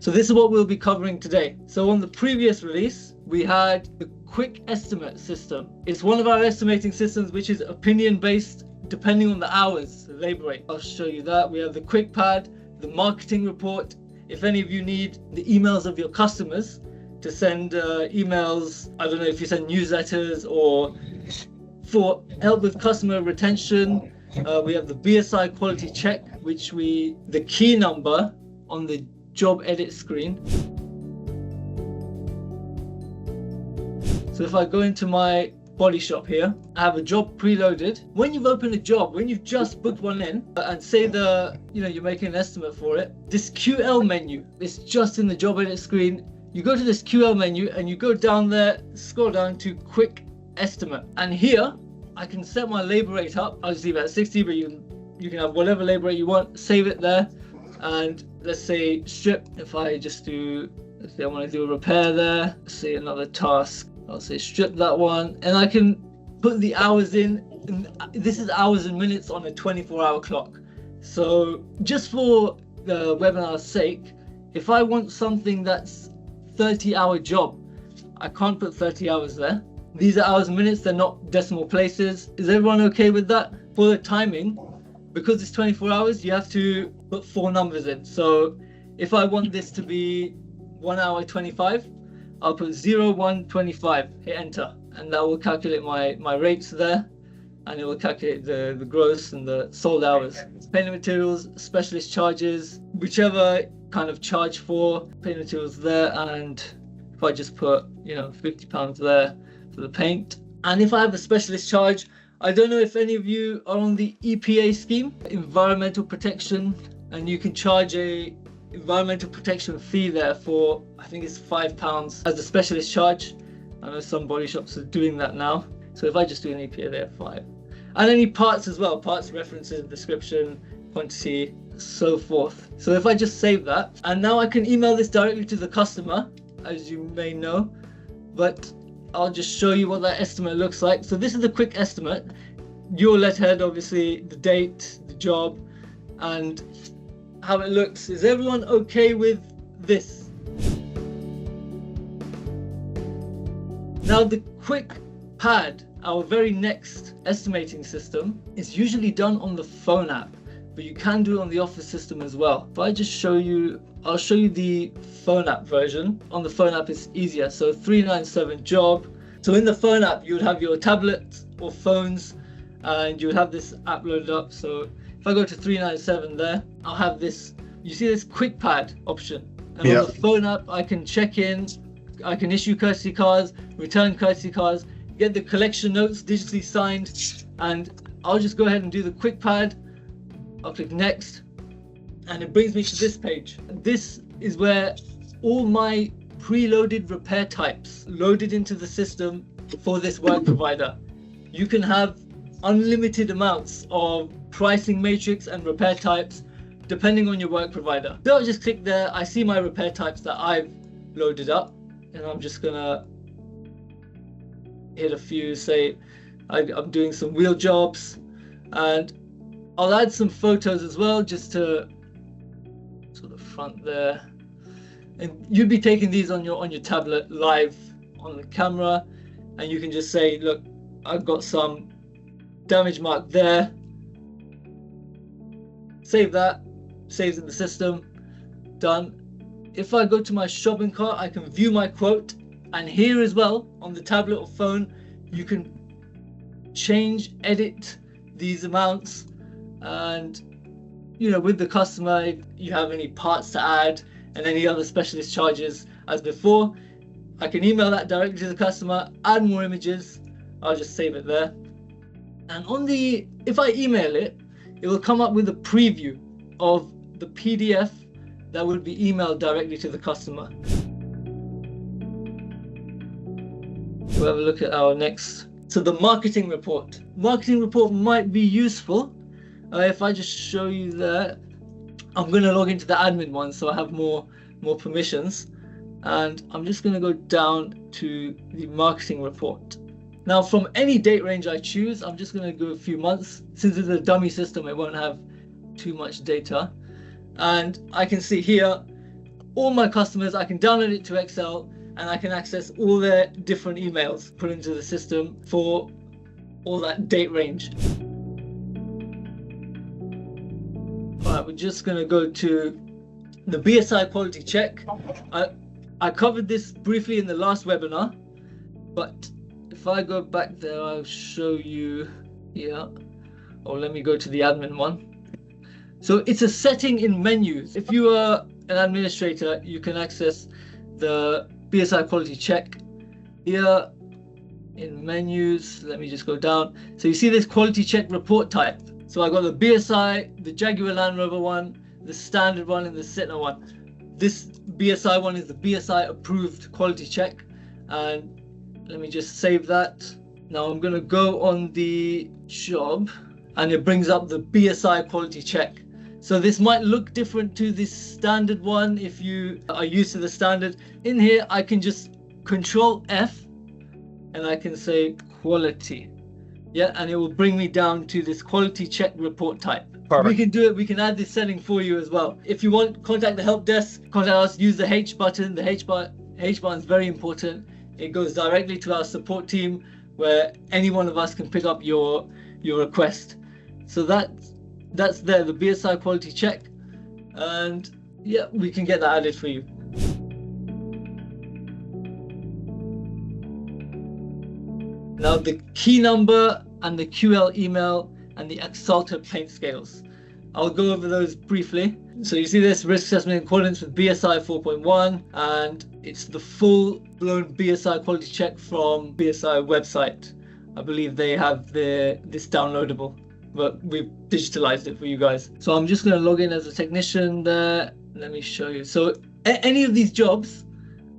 So this is what we'll be covering today. So on the previous release, we had the quick estimate system. It's one of our estimating systems which is opinion based depending on the hours, the labor rate. I'll show you that. We have the quick pad, the marketing report. If any of you need the emails of your customers to send emails, I don't know if you send newsletters or for help with customer retention, we have the BSi Quality Check, which the key number on the job edit screen. So if I go into my Bodyshop here, I have a job preloaded. When you've opened a job, when you've just booked one in, and say you're making an estimate for it, this QL menu is just in the job edit screen. You go to this QL menu and you go down there, scroll down to quick estimate, and here I can set my labor rate up. I'll just leave it at 60, but you can have whatever labor rate you want, save it there. And let's say strip, if I just do, let's say I want to do a repair there, let's say another task, I'll say strip that one, and I can put the hours in. This is hours and minutes on a 24-hour clock. So just for the webinar's sake, if I want something that's 30-hour job, I can't put 30 hours there. These are hours and minutes, they're not decimal places. Is everyone okay with that? For the timing, because it's 24 hours, you have to put 4 numbers in. So if I want this to be 1 hour 25, I'll put 0125, hit enter, and that will calculate my rates there, and it will calculate the gross and the sold hours. Painting materials, specialist charges, whichever kind of charge for painting materials there, and if I just put £50 there for the paint. And if I have a specialist charge, I don't know if any of you are on the EPA scheme, environmental protection, and you can charge a environmental protection fee there for, I think it's £5 as a specialist charge. I know some body shops are doing that now. So if I just do an EPA there, 5. And any parts as well, parts references, description, quantity, so forth. So if I just save that, and now I can email this directly to the customer, as you may know, but I'll just show you what that estimate looks like. So this is a quick estimate. Your letterhead, obviously, the date, the job, and how it looks. Is everyone okay with this? Now the quick pad, our very next estimating system, is usually done on the phone app, but you can do it on the office system as well. If I just show you, I'll show you the phone app version. On the phone app it's easier. So 397 job. So in the phone app you would have your tablet or phones, and you would have this app loaded up. So if I go to 397 there, I'll have this, you see this quick pad option. And on the phone app I can check in, I can issue courtesy cards, return courtesy cards, get the collection notes digitally signed, and I'll just go ahead and do the quick pad. I'll click next, and it brings me to this page. This is where all my preloaded repair types loaded into the system for this work provider. You can have unlimited amounts of pricing matrix and repair types depending on your work provider. So I'll just click there. I see my repair types that I've loaded up, and I'm just gonna hit a few. Say I'm doing some wheel jobs, and I'll add some photos as well, just to sort of front there. And you'd be taking these on your tablet live on the camera, and you can just say, look, I've got some damage mark there. Save that, saves in the system, done. If I go to my shopping cart, I can view my quote, and here as well on the tablet or phone, you can change, edit these amounts. And with the customer, if you have any parts to add and any other specialist charges as before, I can email that directly to the customer, add more images. I'll just save it there. And if I email it, it will come up with a preview of the PDF that will be emailed directly to the customer. We'll have a look at our next. So the marketing report. Marketing report might be useful. If I just show you that, I'm going to log into the admin one, so I have more permissions, and I'm just going to go down to the marketing report. Now from any date range I choose, I'm just going to go a few months. Since it's a dummy system, it won't have too much data, and I can see here all my customers. I can download it to Excel and I can access all their different emails put into the system for all that date range. All right, we're just going to go to the BSi Quality Check. I covered this briefly in the last webinar, but if I go back there, I'll show you here. Or let me go to the admin one. So it's a setting in menus. If you are an administrator, you can access the BSi Quality Check here in menus. Let me just go down. So you see this quality check report type. So I got the BSi, the Jaguar Land Rover one, the standard one, and the Citna one. This BSi one is the BSi approved quality check. And let me just save that. Now I'm going to go on the job and it brings up the BSi quality check. So this might look different to this standard one if you are used to the standard. In here, I can just Control F and I can say quality. Yeah, and it will bring me down to this quality check report type. Perfect. We can do it. We can add this setting for you as well. If you want, contact the help desk, contact us, use the H button. The H button is very important. It goes directly to our support team where any one of us can pick up your request. So that's there, the BSi quality check, and yeah, we can get that added for you. Now the key number and the QL email and the Axalta paint scales. I'll go over those briefly. So you see this risk assessment in accordance with BSi 4.1, and it's the full-blown BSi quality check from BSi website. I believe they have this downloadable, but we've digitalized it for you guys. So I'm just going to log in as a technician there. Let me show you. So any of these jobs,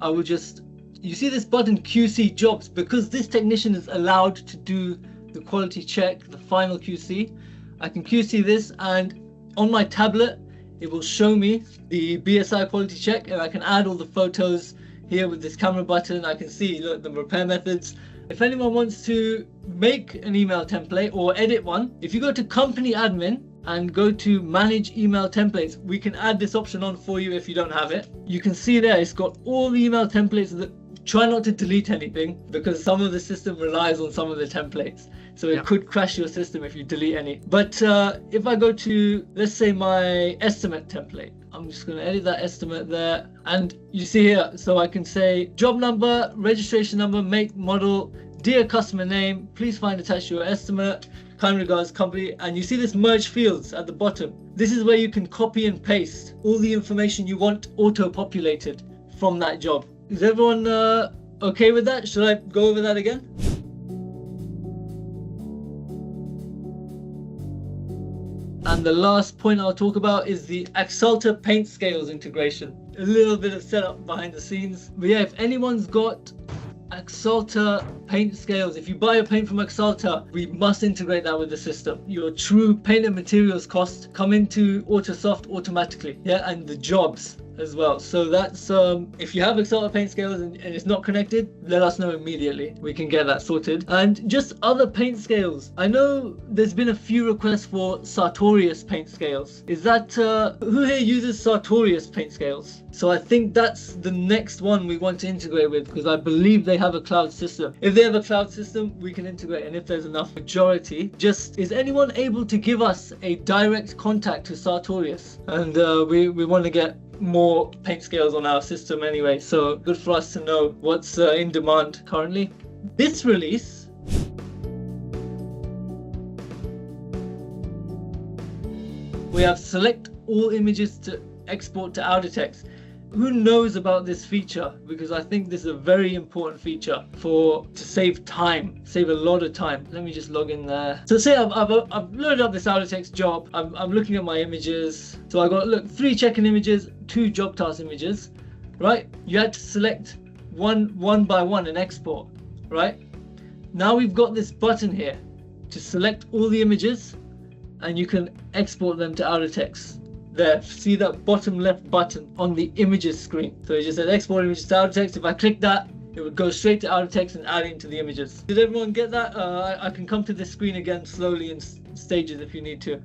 I will just, you see this button QC jobs, because this technician is allowed to do the quality check, the final QC. I can QC this, and on my tablet, it will show me the BSi quality check, and I can add all the photos here with this camera button. I can see, look, the repair methods. If anyone wants to make an email template or edit one, if you go to company admin and go to manage email templates, we can add this option on for you if you don't have it. You can see there, it's got all the email templates. That try not to delete anything, because some of the system relies on some of the templates. So it could crash your system if you delete any. But if I go to, let's say, my estimate template, I'm just going to edit that estimate there. And you see here, so I can say job number, registration number, make, model, dear customer name, please find attached your estimate, kind regards company. And you see this merge fields at the bottom. This is where you can copy and paste all the information you want auto-populated from that job. Is everyone okay with that? Should I go over that again? And the last point I'll talk about is the Axalta paint scales integration. A little bit of setup behind the scenes. But yeah, if anyone's got Axalta paint scales, if you buy a paint from Axalta, we must integrate that with the system. Your true paint and materials cost come into Autosoft automatically. Yeah, and the jobs as well. So that's if you have Axalta paint scales and it's not connected, let us know immediately. We can get that sorted. And just other paint scales. I know there's been a few requests for Sartorius paint scales. Is that who here uses Sartorius paint scales? So I think that's the next one we want to integrate with, because I believe they have a cloud system. If they have a cloud system, we can integrate, and if there's enough majority, just is anyone able to give us a direct contact to Sartorius? And we want to get more paint scales on our system anyway, so good for us to know what's in demand currently. This release we have select all images to export to Audatex. Who knows about this feature? Because I think this is a very important feature to save time, save a lot of time. Let me just log in there. So say I've loaded up this Audatex job. I'm looking at my images. So I got, look, 3 check-in images, 2 job task images, right? You had to select one by one and export, right? Now we've got this button here to select all the images, and you can export them to Audatex. There, see that bottom left button on the images screen. So it just says export images to Audatex. If I click that, it would go straight to Audatex and add into the images. Did everyone get that? I can come to this screen again slowly in stages if you need to.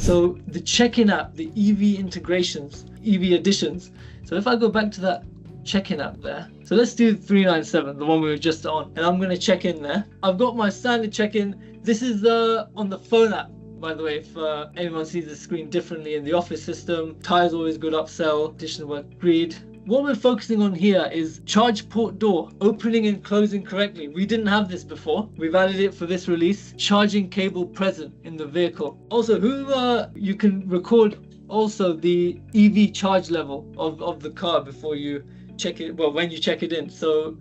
So the check-in app, the EV integrations, EV additions. So if I go back to that check-in app there, so let's do 397, the one we were just on, and I'm going to check in there. I've got my standard check-in. This is on the phone app, by the way, if anyone sees the screen differently in the office system. Tires always good upsell, additional work agreed. What we're focusing on here is charge port door opening and closing correctly. We didn't have this before. We've added it for this release. Charging cable present in the vehicle. Also, you can record also the EV charge level of the car before you check it. Well, when you check it in. So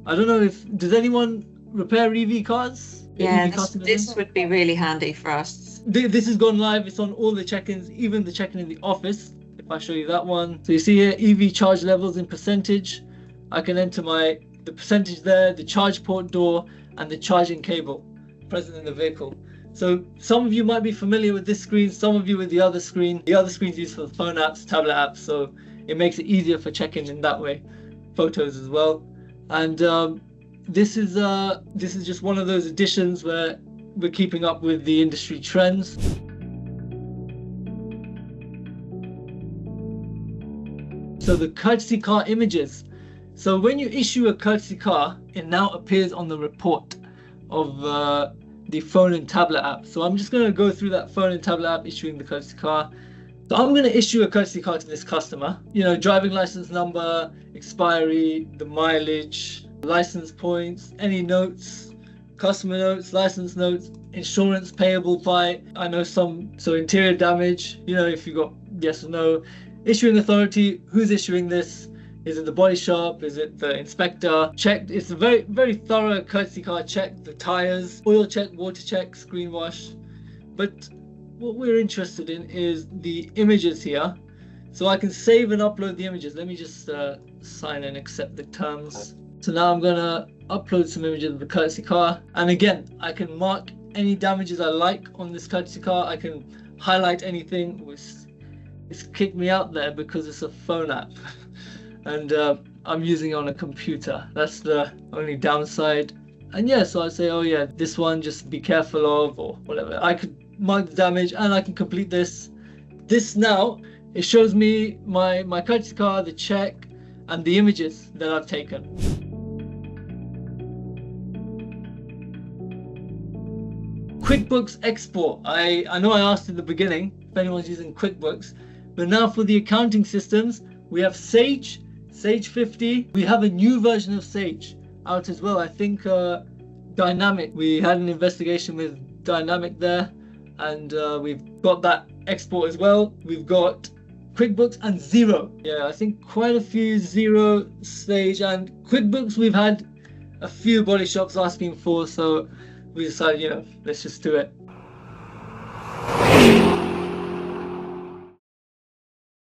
I don't know does anyone repair EV cars? Yeah, this would be really handy for us. This has gone live. It's on all the check-ins, even the check-in in the office. If I show you that one, so you see here EV charge levels in percentage. I can enter the percentage there, the charge port door, and the charging cable present in the vehicle. So some of you might be familiar with this screen, some of you with the other screen. The other screen's used for the phone apps, tablet apps, so it makes it easier for check-in in that way. Photos as well. And this is just one of those additions where we're keeping up with the industry trends. So the courtesy car images. So when you issue a courtesy car, it now appears on the report of the phone and tablet app. So I'm just going to go through that phone and tablet app issuing the courtesy car. So I'm going to issue a courtesy car to this customer. You know, driving license number, expiry, the mileage, license points, any notes, customer notes, license notes, insurance payable by, I know so interior damage, you know, if you got yes or no. Issuing authority, who's issuing this? Is it the Bodyshop? Is it the inspector? Checked. It's a very, very thorough courtesy car check. The tires, oil check, water check, screen wash. But what we're interested in is the images here. So I can save and upload the images. Let me just sign and accept the terms. So now I'm gonna upload some images of the courtesy car. And again, I can mark any damages I like on this courtesy car. I can highlight anything. It's kicked me out there because it's a phone app and I'm using it on a computer. That's the only downside. And yeah, so I say, oh yeah, this one just be careful of, or whatever. I could mark the damage and I can complete this. This now, it shows me my courtesy car, the check, and the images that I've taken. Quickbooks Export. I know I asked in the beginning if anyone's using Quickbooks. But now for the accounting systems, we have Sage 50. We have a new version of Sage out as well. I think Dynamic. We had an investigation with Dynamic there, and we've got that export as well. We've got QuickBooks and Xero. Yeah, I think quite a few Xero, Sage, and QuickBooks we've had a few body shops asking for, so we decided, you know, let's just do it.